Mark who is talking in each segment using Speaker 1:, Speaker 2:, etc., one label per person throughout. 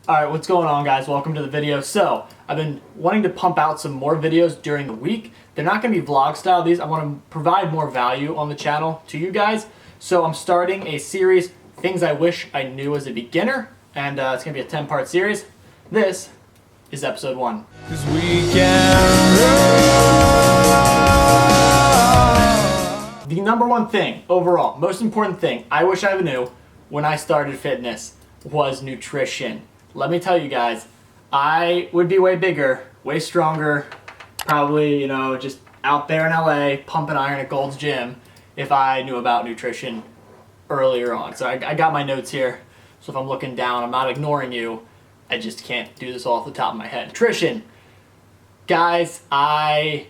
Speaker 1: Alright, what's going on, guys? Welcome to the video. So, I've been wanting to pump out some more videos during the week. They're not going to be vlog style. I want to provide more value on the channel to you guys. So I'm starting a series, Things I Wish I Knew as a Beginner, and it's going to be a 10-part series. This is episode 1.
Speaker 2: 'Cause we can
Speaker 1: The number one thing, overall, most important thing I wish I knew when I started fitness was nutrition. Let me tell you guys, I would be way bigger, way stronger, probably, just out there in LA pumping iron at Gold's Gym if I knew about nutrition earlier on. So I got my notes here, so if I'm looking down, I'm not ignoring you. I just can't do this all off the top of my head. Nutrition. Guys, I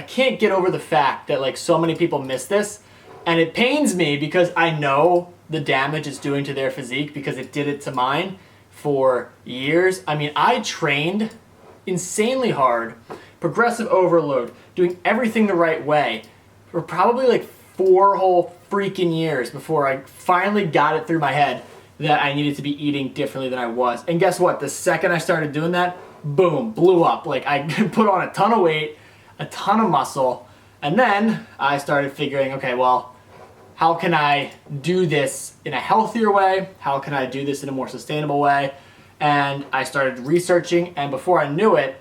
Speaker 1: can't get over the fact that so many people miss this, and it pains me because I know the damage it's doing to their physique because it did it to mine for years. I mean, I trained insanely hard, progressive overload, doing everything the right way for probably 4 whole freaking years before I finally got it through my head that I needed to be eating differently than I was. And guess what? The second I started doing that, boom, blew up. I put on a ton of weight, a ton of muscle, and then I started figuring, okay, well, how can I do this in a healthier way? How can I do this in a more sustainable way? And I started researching, and before I knew it,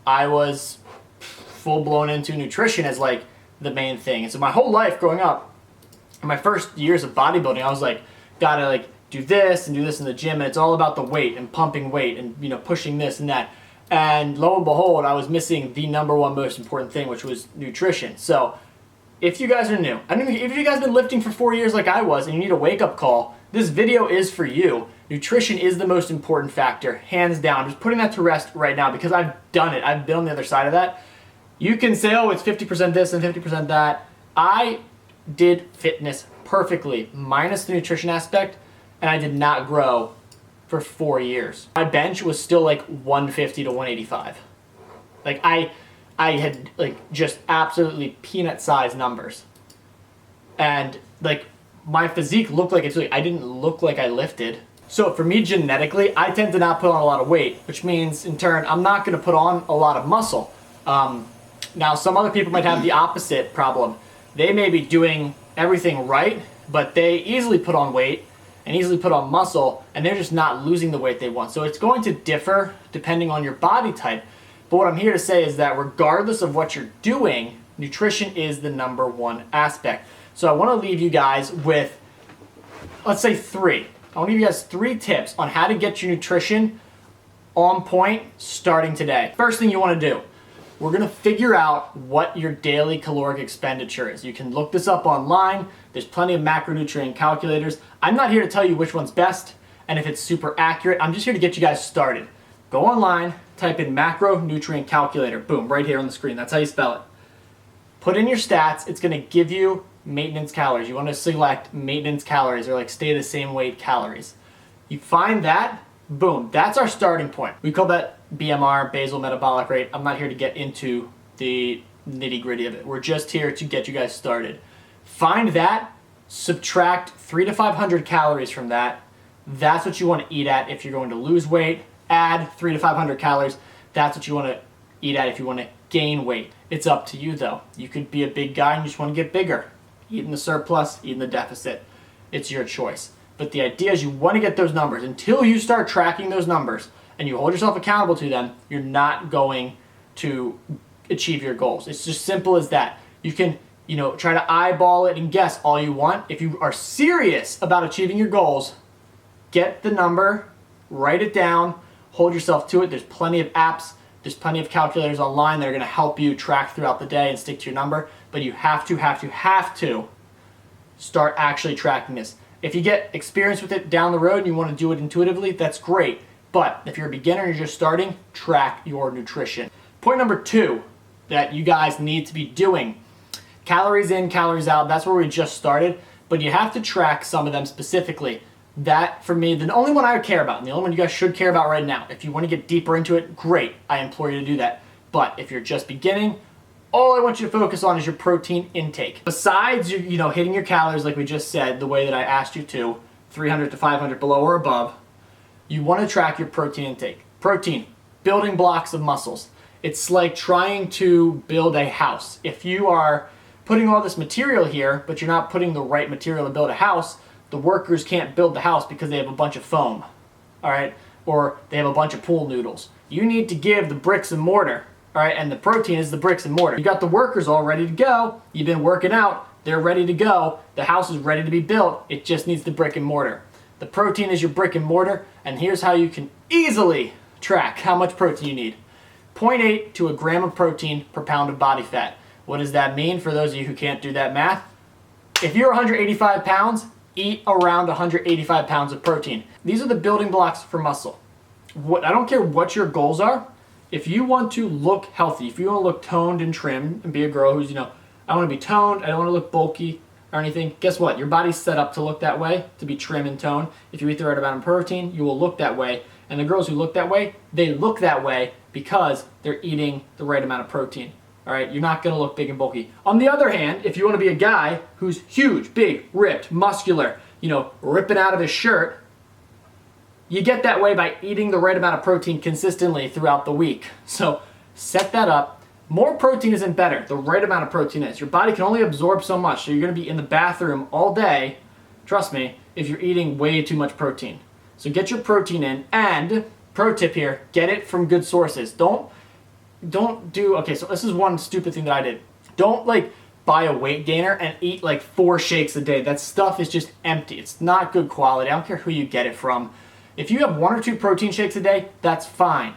Speaker 1: I was full-blown into nutrition as the main thing. And so my whole life growing up, in my first years of bodybuilding, I was gotta do this in the gym, and it's all about the weight and pumping weight and pushing this and that. And lo and behold, I was missing the number one most important thing, which was nutrition. So if you guys are new, if you guys have been lifting for 4 years like I was and you need a wake-up call, this video is for you. Nutrition is the most important factor, hands down. I'm just putting that to rest right now because I've done it. I've been on the other side of that. You can say, oh, it's 50% this and 50% that. I did fitness perfectly, minus the nutrition aspect, and I did not grow for 4 years. My bench was still 150 to 185. I had just absolutely peanut-sized numbers. And my physique looked like I didn't look like I lifted. So for me genetically, I tend to not put on a lot of weight, which means in turn, I'm not gonna put on a lot of muscle. Now some other people might have the opposite problem. They may be doing everything right, but they easily put on weight and easily put on muscle, and they're just not losing the weight they want. So it's going to differ depending on your body type. But what I'm here to say is that regardless of what you're doing, nutrition is the number one aspect. So I want to leave you guys with, let's say 3. I want to give you guys 3 tips on how to get your nutrition on point starting today. First thing you want to do, we're going to figure out what your daily caloric expenditure is. You can look this up online. There's plenty of macronutrient calculators. I'm not here to tell you which one's best and if it's super accurate. I'm just here to get you guys started. Go online, type in Macronutrient Calculator. Boom, right here on the screen. That's how you spell it. Put in your stats. It's going to give you maintenance calories. You want to select maintenance calories or stay the same weight calories. You find that, boom, that's our starting point. We call that BMR, basal metabolic rate. I'm not here to get into the nitty-gritty of it. We're just here to get you guys started. Find that, subtract 300 to 500 calories from that. That's what you want to eat at if you're going to lose weight. Add 300 to 500 calories. That's what you want to eat at if you want to gain weight. It's up to you though. You could be a big guy and you just want to get bigger. Eat in the surplus, eat in the deficit. It's your choice. But the idea is you want to get those numbers. Until you start tracking those numbers and you hold yourself accountable to them, you're not going to achieve your goals. It's just simple as that. You can, try to eyeball it and guess all you want. If you are serious about achieving your goals, get the number, write it down, hold yourself to it. There's plenty of apps, there's plenty of calculators online that are going to help you track throughout the day and stick to your number, but you have to start actually tracking this. If you get experience with it down the road and you want to do it intuitively, that's great. But if you're a beginner and you're just starting, track your nutrition. Point number 2 that you guys need to be doing, calories in, calories out. That's where we just started, but you have to track some of them specifically. That, for me, the only one I would care about, and the only one you guys should care about right now. If you want to get deeper into it, great. I implore you to do that. But if you're just beginning, all I want you to focus on is your protein intake. Besides, hitting your calories like we just said, the way that I asked you to, 300 to 500 below or above, you want to track your protein intake. Protein, building blocks of muscles. It's like trying to build a house. If you are putting all this material here, but you're not putting the right material to build a house, the workers can't build the house because they have a bunch of foam, all right? Or they have a bunch of pool noodles. You need to give the bricks and mortar, all right? And the protein is the bricks and mortar. You got the workers all ready to go. You've been working out. They're ready to go. The house is ready to be built. It just needs the brick and mortar. The protein is your brick and mortar, and here's how you can easily track how much protein you need. 0.8 to a gram of protein per pound of body fat. What does that mean for those of you who can't do that math? If you're 185 pounds, eat around 185 pounds of protein. These are the building blocks for muscle. I don't care what your goals are. If you want to look healthy, if you want to look toned and trim and be a girl who's, I want to be toned, I don't want to look bulky or anything, guess what? Your body's set up to look that way, to be trim and toned. If you eat the right amount of protein, you will look that way. And the girls who look that way, they look that way because they're eating the right amount of protein. All right, you're not going to look big and bulky. On the other hand, if you want to be a guy who's huge, big, ripped, muscular, ripping out of his shirt, you get that way by eating the right amount of protein consistently throughout the week. So set that up. More protein isn't better. The right amount of protein is. Your body can only absorb so much, so you're going to be in the bathroom all day, trust me, if you're eating way too much protein. So get your protein in, and pro tip here, get it from good sources. Don't do, okay, so this is one stupid thing that I did. Don't buy a weight gainer and eat 4 shakes a day. That stuff is just empty. It's not good quality. I don't care who you get it from. If you have 1 or 2 protein shakes a day, that's fine.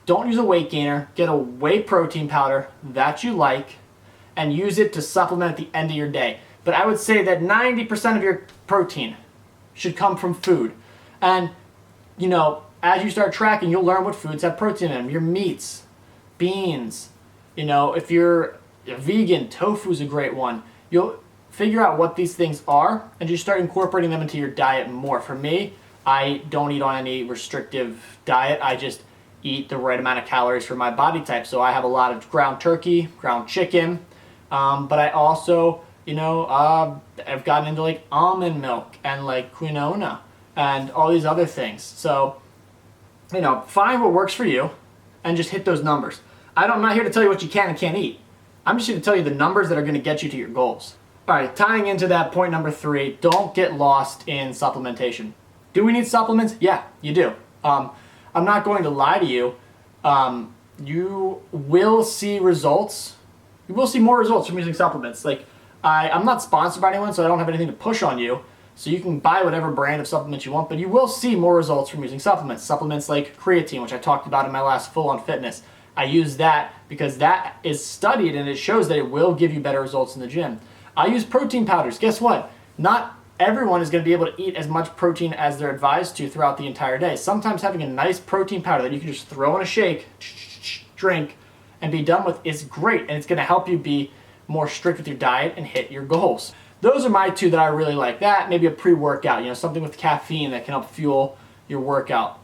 Speaker 1: Don't use a weight gainer. Get a whey protein powder that you like and use it to supplement at the end of your day. But I would say that 90% of your protein should come from food. And, as you start tracking, you'll learn what foods have protein in them. Your meats, beans, if you're a vegan, tofu is a great one. You'll figure out what these things are and just start incorporating them into your diet more. For me, I don't eat on any restrictive diet. I just eat the right amount of calories for my body type. So I have a lot of ground turkey, ground chicken, but I also, I've gotten into almond milk and quinoa and all these other things. So, find what works for you and just hit those numbers. I'm not here to tell you what you can and can't eat. I'm just here to tell you the numbers that are going to get you to your goals. All right, tying into that point number 3, don't get lost in supplementation. Do we need supplements? Yeah, you do. I'm not going to lie to you. You will see results. You will see more results from using supplements. I'm not sponsored by anyone, so I don't have anything to push on you. So you can buy whatever brand of supplements you want, but you will see more results from using supplements. Supplements like creatine, which I talked about in my last Full on Fitness. I use that because that is studied and it shows that it will give you better results in the gym. I use protein powders. Guess what? Not everyone is going to be able to eat as much protein as they're advised to throughout the entire day. Sometimes having a nice protein powder that you can just throw in a shake, drink, and be done with is great, and it's going to help you be more strict with your diet and hit your goals. Those are my 2 that I really like. That, maybe a pre-workout, something with caffeine that can help fuel your workout.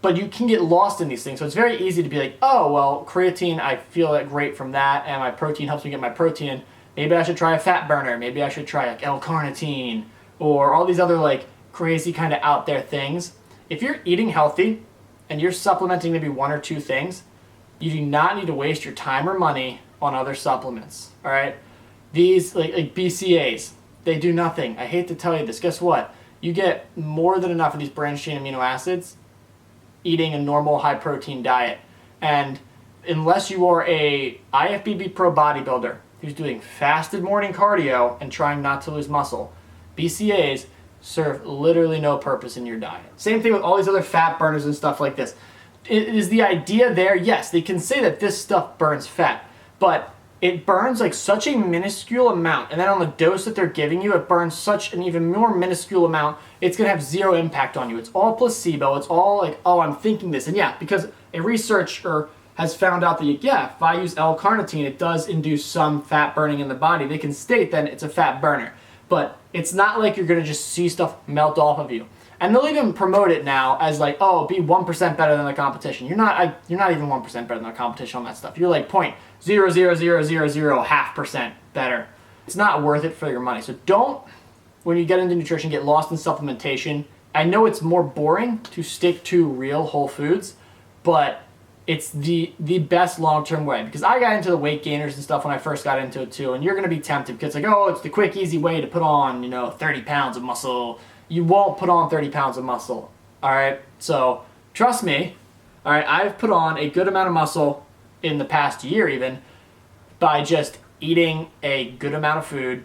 Speaker 1: But you can get lost in these things, so it's very easy to be like, oh, well, creatine, I feel great from that, and my protein helps me get my protein in. Maybe I should try a fat burner. Maybe I should try L-carnitine or all these other crazy kind of out there things. If you're eating healthy and you're supplementing maybe 1 or 2 things, you do not need to waste your time or money on other supplements, all right? These BCAAs, they do nothing. I hate to tell you this. Guess what? You get more than enough of these branched chain amino acids eating a normal high protein diet. And unless you are a IFBB pro bodybuilder who's doing fasted morning cardio and trying not to lose muscle, BCAAs serve literally no purpose in your diet. Same thing with all these other fat burners and stuff like this. Is the idea there? Yes, they can say that this stuff burns fat, but it burns such a minuscule amount, and then on the dose that they're giving you, it burns such an even more minuscule amount, it's going to have 0 impact on you. It's all placebo. It's all oh, I'm thinking this. And yeah, because a researcher has found out that, if I use L-carnitine, it does induce some fat burning in the body. They can state that it's a fat burner, but it's not like you're going to just see stuff melt off of you. And they'll even promote it now as oh, be 1% better than the competition. You're not even 1% better than the competition on that stuff. You're 0.00000% better. It's not worth it for your money. So don't, when you get into nutrition, get lost in supplementation I know it's more boring to stick to real whole foods, but it's the best long-term way, because I got into the weight gainers and stuff when I first got into it too, and you're going to be tempted because it's like, oh, it's the quick, easy way to put on, 30 pounds of muscle. You won't put on 30 pounds of muscle, all right? So trust me, all right, I've put on a good amount of muscle in the past year even by just eating a good amount of food,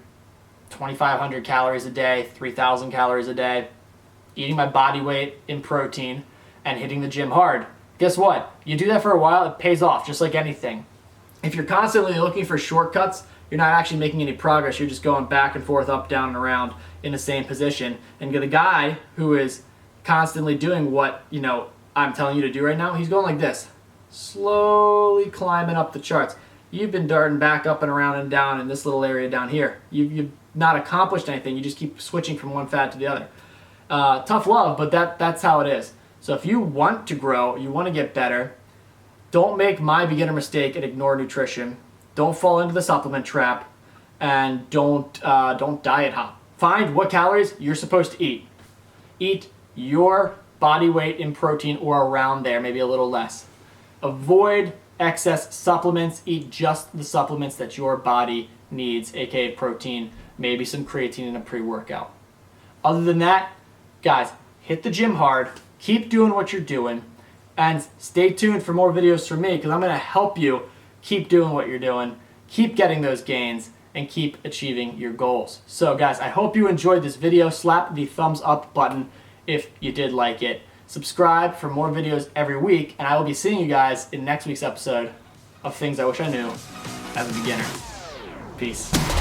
Speaker 1: 2,500 calories a day, 3,000 calories a day, eating my body weight in protein, and hitting the gym hard. Guess what? You do that for a while, it pays off, just like anything. If you're constantly looking for shortcuts, you're not actually making any progress. You're just going back and forth, up, down, and around in the same position. And the guy who is constantly doing what, I'm telling you to do right now, he's going like this, slowly climbing up the charts. You've been darting back up and around and down in this little area down here. You've not accomplished anything. You just keep switching from one fad to the other. Tough love, but that's how it is. So if you want to grow, you want to get better, don't make my beginner mistake and ignore nutrition. Don't fall into the supplement trap, and don't diet hop. Find what calories you're supposed to eat. Eat your body weight in protein or around there, maybe a little less. Avoid excess supplements. Eat just the supplements that your body needs, aka protein, maybe some creatine in a pre-workout. Other than that, guys, hit the gym hard. Keep doing what you're doing, and stay tuned for more videos from me, because I'm going to help you keep doing what you're doing, keep getting those gains, and keep achieving your goals. So guys, I hope you enjoyed this video. Slap the thumbs up button if you did like it. Subscribe for more videos every week, and I will be seeing you guys in next week's episode of Things I Wish I Knew as a Beginner. Peace.